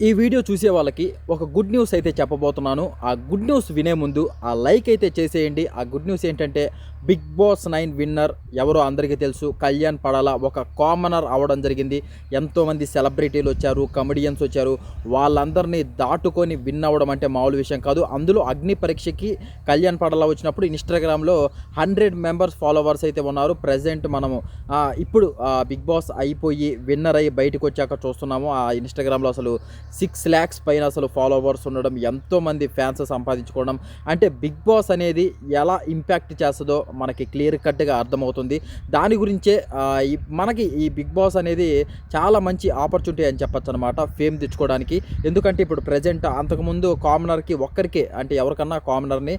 ఈ వీడియో చూసే వాళ్ళకి ఒక గుడ్ న్యూస్ అయితే చెప్పబోతున్నాను. ఆ గుడ్ న్యూస్ వినే ముందు ఆ లైక్ అయితే చేసేయండి. ఆ గుడ్ న్యూస్ ఏంటంటే బిగ్ బాస్ 9 విన్నర్ ఎవరో అందరికీ తెలుసు. కళ్యాణ్ పడాల ఒక కామనర్ అవ్వడం జరిగింది. ఎంతోమంది సెలబ్రిటీలు వచ్చారు, కమెడియన్స్ వచ్చారు. వాళ్ళందరినీ దాటుకొని విన్ అవ్వడం అంటే మామూలు విషయం కాదు. అందులో అగ్ని పరీక్షకి కళ్యాణ్ పడాల వచ్చినప్పుడు ఇన్స్టాగ్రామ్లో 100 మెంబర్స్ ఫాలోవర్స్ అయితే ఉన్నారు. ప్రజెంట్ మనము ఇప్పుడు బిగ్ బాస్ అయిపోయి విన్నర్ అయ్యి బయటకు వచ్చాక చూస్తున్నాము. ఆ ఇన్స్టాగ్రామ్లో అసలు 6 lakhs పైన అసలు ఫాలోవర్స్ ఉండడం, ఎంతోమంది ఫ్యాన్స్ సంపాదించుకోవడం, అంటే బిగ్ బాస్ అనేది ఎలా ఇంపాక్ట్ చేస్తుందో మనకి క్లియర్ కట్గా అర్థమవుతుంది. దాని గురించే మనకి ఈ బిగ్ బాస్ అనేది చాలా మంచి ఆపర్చునిటీ అని చెప్పచ్చు అనమాట, ఫేమ్ తెచ్చుకోవడానికి. ఎందుకంటే ఇప్పుడు ప్రజెంట్ అంతకుముందు కామనర్కి ఒక్కరికే, అంటే ఎవరికన్నా కామనర్ని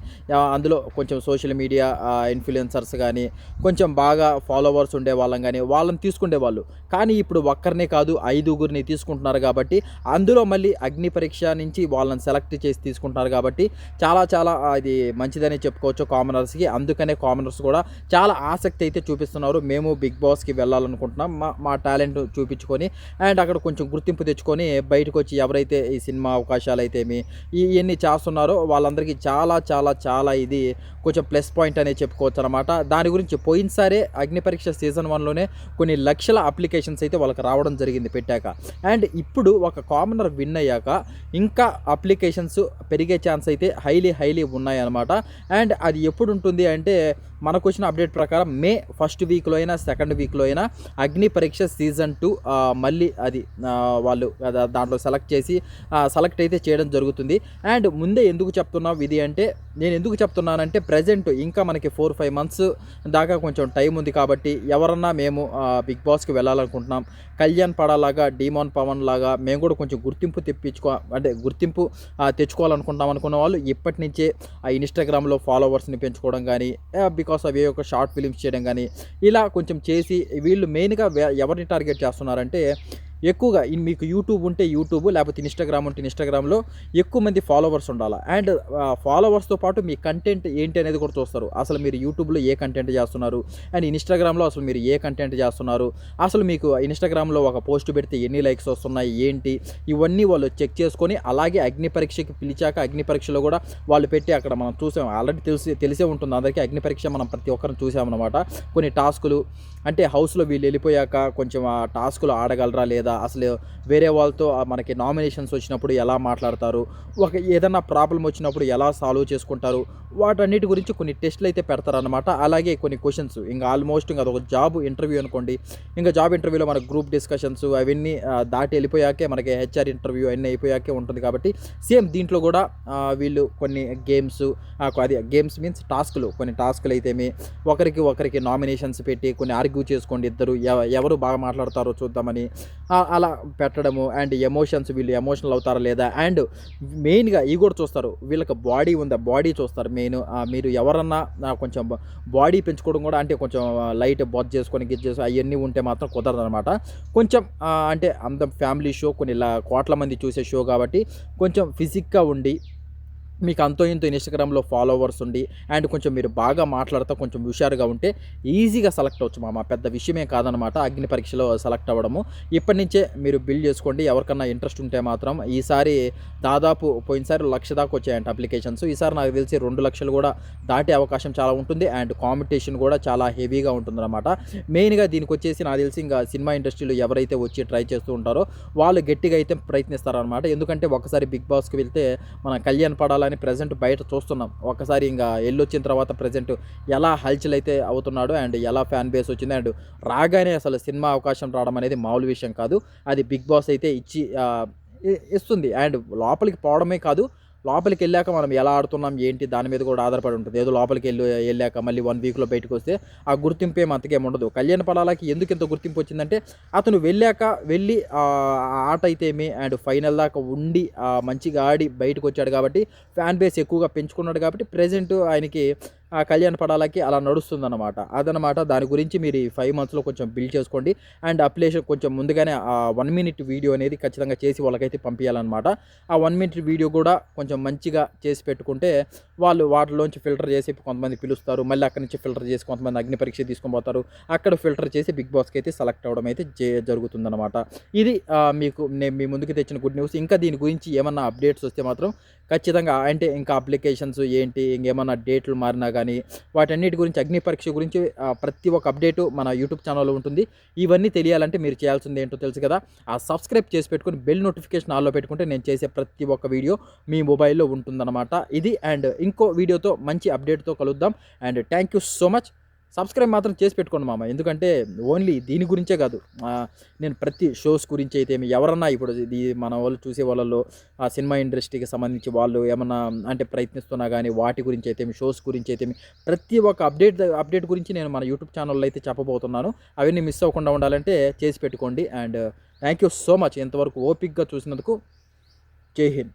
అందులో కొంచెం సోషల్ మీడియా ఇన్ఫ్లుయెన్సర్స్ కానీ కొంచెం బాగా ఫాలోవర్స్ ఉండేవాళ్ళం కానీ వాళ్ళని తీసుకునేవాళ్ళు. కానీ ఇప్పుడు ఒక్కరినే కాదు 5గురిని తీసుకుంటున్నారు. కాబట్టి అందులో మళ్ళీ అగ్ని పరీక్ష నుంచి వాళ్ళని సెలెక్ట్ చేసి తీసుకుంటున్నారు. కాబట్టి చాలా చాలా ఇది మంచిదని చెప్పుకోవచ్చు కామనర్స్కి. అందుకనే కామనర్స్ కూడా చాలా ఆసక్తి అయితే చూపిస్తున్నారు. మేము బిగ్ బాస్కి వెళ్ళాలనుకుంటున్నాం, మా టాలెంట్ చూపించుకొని అండ్ అక్కడ కొంచెం గుర్తింపు తెచ్చుకొని బయటకు వచ్చి ఎవరైతే ఈ సినిమా అవకాశాలు అయితే ఇవన్నీ చేస్తున్నారో వాళ్ళందరికీ చాలా చాలా చాలా ఇది కొంచెం ప్లస్ పాయింట్ అనేది చెప్పుకోవచ్చు అనమాట. దాని గురించి పోయినసారే అగ్ని పరీక్ష సీజన్ 1లోనే కొన్ని లక్షల అప్లికేషన్స్ అయితే వాళ్ళకి రావడం జరిగింది పెట్టాక. అండ్ ఇప్పుడు ఒక కామనర్ విన్ అయ్యాక ఇంకా అప్లికేషన్స్ పెరిగే ఛాన్స్ అయితే హైలీ ఉన్నాయన్నమాట. అండ్ అది ఎప్పుడు ఉంటుంది అంటే మనకు వచ్చిన అప్డేట్ ప్రకారం మే 1st వీక్లో అయినా 2nd వీక్లో అయినా అగ్ని పరీక్ష సీజన్ 2 మళ్ళీ అది వాళ్ళు దాంట్లో సెలెక్ట్ అయితే చేయడం జరుగుతుంది. అండ్ ముందే ఎందుకు చెప్తున్నాం ఇది అంటే, నేను ఎందుకు చెప్తున్నానంటే ప్రజెంట్ ఇంకా మనకి 4-5 months దాకా కొంచెం టైం ఉంది. కాబట్టి ఎవరన్నా మేము బిగ్ బాస్కి వెళ్ళాలనుకుంటున్నాం, కళ్యాణ్ పడాలాగా డీమాన్ పవన్ లాగా మేము కూడా కొంచెం గుర్తింపు తెచ్చుకోవాలనుకుంటాం అనుకున్న వాళ్ళు ఇప్పటి నుంచే ఆ ఇన్స్టాగ్రామ్లో ఫాలోవర్స్ని పెంచుకోవడం కానీ, బికాస్ అవి ఒక షార్ట్ ఫిలిమ్స్ చేయడం కానీ ఇలా కొంచెం చేసి, వీళ్ళు మెయిన్గా ఎవరిని టార్గెట్ చేస్తున్నారంటే ఎక్కువగా మీకు యూట్యూబ్ ఉంటే యూట్యూబ్, లేకపోతే ఇన్స్టాగ్రామ్ ఉంటే ఇన్స్టాగ్రామ్లో ఎక్కువ మంది ఫాలోవర్స్ ఉండాలి. అండ్ ఫాలోవర్స్తో పాటు మీ కంటెంట్ ఏంటి అనేది కూడా చూస్తారు. అసలు మీరు యూట్యూబ్లో ఏ కంటెంట్ చేస్తున్నారు అండ్ ఇన్స్టాగ్రామ్లో అసలు మీరు ఏ కంటెంట్ చేస్తున్నారు, అసలు మీకు ఇన్స్టాగ్రామ్లో ఒక పోస్ట్ పెడితే ఎన్ని లైక్స్ వస్తున్నాయి ఏంటి, ఇవన్నీ వాళ్ళు చెక్ చేసుకొని, అలాగే అగ్ని పరీక్షకి పిలిచాక అగ్ని పరీక్షలో కూడా వాళ్ళు పెట్టి అక్కడ మనం చూసాం, ఆల్రెడీ తెలిసే ఉంటుంది అందరికీ. అగ్ని పరీక్ష మనం ప్రతి ఒక్కరిని చూసామన్నమాట. కొన్ని టాస్కులు అంటే హౌస్లో వీళ్ళు వెళ్ళిపోయాక కొంచెం ఆ టాస్కులు ఆడగలరా లేదా, అసలు వేరే వాళ్ళతో మనకి నామినేషన్స్ వచ్చినప్పుడు ఎలా మాట్లాడతారు, ఏదైనా ప్రాబ్లం వచ్చినప్పుడు ఎలా సాల్వ్ చేసుకుంటారు, వాటన్నిటి గురించి కొన్ని టెస్టులు అయితే పెడతారనమాట. అలాగే కొన్ని క్వశ్చన్స్, ఇంకా ఆల్మోస్ట్ ఇంకా అదొక జాబ్ ఇంటర్వ్యూ అనుకోండి. ఇంకా జాబ్ ఇంటర్వ్యూలో మనకు గ్రూప్ డిస్కషన్స్ అవన్నీ దాటి వెళ్ళిపోయాకే మనకి హెచ్ఆర్ ఇంటర్వ్యూ అన్నీ అయిపోయాకే ఉంటుంది. కాబట్టి సేమ్ దీంట్లో కూడా వీళ్ళు కొన్ని గేమ్స్ మీన్స్ కొన్ని టాస్కులు అయితే ఒకరికి నామినేషన్స్ పెట్టి కొన్ని ఆర్గ్యూ చేసుకోండి, ఇద్దరు ఎవరు బాగా మాట్లాడతారో చూద్దామని అలా పెట్టడము. అండ్ వీళ్ళు ఎమోషనల్ అవుతారా లేదా, అండ్ మెయిన్గా ఈ కూడా చూస్తారు, వీళ్ళకి బాడీ ఉందా, బాడీ చూస్తారు మెయిన్. మీరు ఎవరన్నా కొంచెం బాడీ పెంచుకోవడం కూడా, అంటే కొంచెం లైట్ బొత్ చేసుకొని అవన్నీ ఉంటే మాత్రం కుదరదు అనమాట. కొంచెం అంటే అంత ఫ్యామిలీ షో, కొన్ని కోట్ల మంది చూసే షో కాబట్టి కొంచెం ఫిజిక్గా ఉండి, మీకు అంతో ఇంతో ఇన్స్టాగ్రామ్లో ఫాలోవర్స్ ఉండి అండ్ కొంచెం మీరు బాగా మాట్లాడుతూ కొంచెం హుషారుగా ఉంటే ఈజీగా సెలెక్ట్ అవ్వచ్చు. పెద్ద విషయమే కాదనమాట అగ్ని పరీక్షలో సెలెక్ట్ అవ్వడము. ఇప్పటి నుంచే మీరు బిల్డ్ చేసుకోండి. ఎవరికన్నా ఇంట్రెస్ట్ ఉంటే మాత్రం ఈసారి దాదాపు పోయినసారి 1,00,000 దాకా వచ్చాయంట అప్లికేషన్స్. ఈసారి నాకు తెలిసి 2 లక్షలు కూడా దాటే అవకాశం చాలా ఉంటుంది. అండ్ కాంపిటీషన్ కూడా చాలా హెవీగా ఉంటుందన్నమాట. మెయిన్గా దీనికి వచ్చేసి నాకు తెలిసి ఇంకా సినిమా ఇండస్ట్రీలో ఎవరైతే వచ్చి ట్రై చేస్తూ ఉంటారో వాళ్ళు గట్టిగా అయితే ప్రయత్నిస్తారనమాట. ఎందుకంటే ఒకసారి బిగ్ బాస్కి వెళ్తే మన కళ్యాణ్ పడాలని ప్రజెంట్ బయట చూస్తున్నాం. ఒకసారి ఇంకా వెళ్ళొచ్చిన తర్వాత ప్రజెంట్ ఎలా హల్చల్ అయితే అవుతున్నాడు అండ్ ఎలా ఫ్యాన్ బేస్ వచ్చింది, అండ్ రాగానే అసలు సినిమా అవకాశం రావడం అనేది మామూలు విషయం కాదు. అది బిగ్ బాస్ అయితే ఇస్తుంది. అండ్ లోపలికి పోవడమే కాదు, లోపలికి వెళ్ళాక మనం ఎలా ఆడుతున్నాం ఏంటి దాని మీద కూడా ఆధారపడి ఉంటుంది. ఏదో లోపలికి వెళ్ళాక మళ్ళీ 1 వీక్లో బయటకు వస్తే ఆ గుర్తింపు అంతకేం ఉండదు. కళ్యాణ్ పడాలకి ఎందుకు ఇంత గుర్తింపు వచ్చిందంటే అతను వెళ్ళి ఆట అయితే అండ్ ఫైనల్ దాకా ఉండి మంచిగా ఆడి బయటకు వచ్చాడు కాబట్టి ఫ్యాన్ బేస్ ఎక్కువగా పెంచుకున్నాడు. కాబట్టి ప్రజెంట్ ఆయనకి ఆ కళ్యాణ్ పడాలకి అలా నడుస్తుందన్నమాట. అదనమాట. దాని గురించి మీరు ఈ 5 మంత్స్‌లో కొంచెం బిల్డ్ చేసుకోండి. అండ్ అప్లికేషన్ కొంచెం ముందుగానే 1 మినిట్ వీడియో అనేది ఖచ్చితంగా చేసి వాళ్ళకైతే పంపియాలన్నమాట. ఆ 1 మినిట్ వీడియో కూడా కొంచెం మంచిగా చేసి పెట్టుకుంటే వాళ్ళు వాటిలోంచి ఫిల్టర్ చేసి కొంతమంది పిలుస్తారు. మళ్ళీ అక్కడి నుంచి ఫిల్టర్ చేసి కొంతమంది అగ్ని పరీక్ష తీసుకొని పోతారు. అక్కడ ఫిల్టర్ చేసి బిగ్ బాస్‌కి అయితే సెలెక్ట్ అవ్వడం అయితే జరుగుతుందన్నమాట. ఇది మీకు నేను మీ ముందుకు తెచ్చిన గుడ్ న్యూస్. ఇంకా దీని గురించి ఏమన్నా అప్డేట్స్ వస్తే మాత్రం ఖచ్చితంగా అంటే ఇంకా అప్లికేషన్స్ ఏంటి, ఇంకేమన్నా డేట్లు మారినా గానీ, వాటన్నిటి గురించి అగ్ని పరీక్ష గురించి ప్రతి ఒక్క అప్డేటు మన యూట్యూబ్ ఛానల్‌లో ఉంటుంది. ఇవన్నీ తెలియాలంటే మీరు చేయాల్సింది ఏంటో తెలుసు కదా! సబ్స్క్రైబ్ చేసి పెట్టుకొని బెల్ నోటిఫికేషన్ ఆల్‌లో పెట్టుకుంటే నేను చేసే ప్రతి ఒక్క వీడియో మీ మొబైల్‌లో ఉంటుందన్నమాట. ఇది అండ్ ఇంకో వీడియోతో మంచి అప్డేట్‌తో కలుద్దాం. And thank you so much. Subscribe మాత్రం చేసి పెట్టుకోండి మామ. ఎందుకంటే ఓన్లీ దీని గురించే కాదు. నేను ప్రతి షోస్ గురించి అయితేమి ఎవరన్నా ఇప్పుడు ఇది మన వాళ్ళు చూసే వాళ్ళలో సినిమా ఇండస్ట్రీకి సంబంధించి వాళ్ళు ఏమన్నా అంటే ప్రయత్నిస్తున్నా గానీ వాటి గురించి అయితేమి, షోస్ గురించి అయితేమి ప్రతి ఒక్క అప్డేట్ గురించి నేను మన యూట్యూబ్ ఛానల్‌లో అయితే చెప్పబోతున్నాను. అవన్నీ మిస్ అవ్వకుండా ఉండాలంటే చేసి పెట్టుకోండి. And thank you so much. ఇంతవరకు ఓపికగా చూసినందుకు. జై హింద్.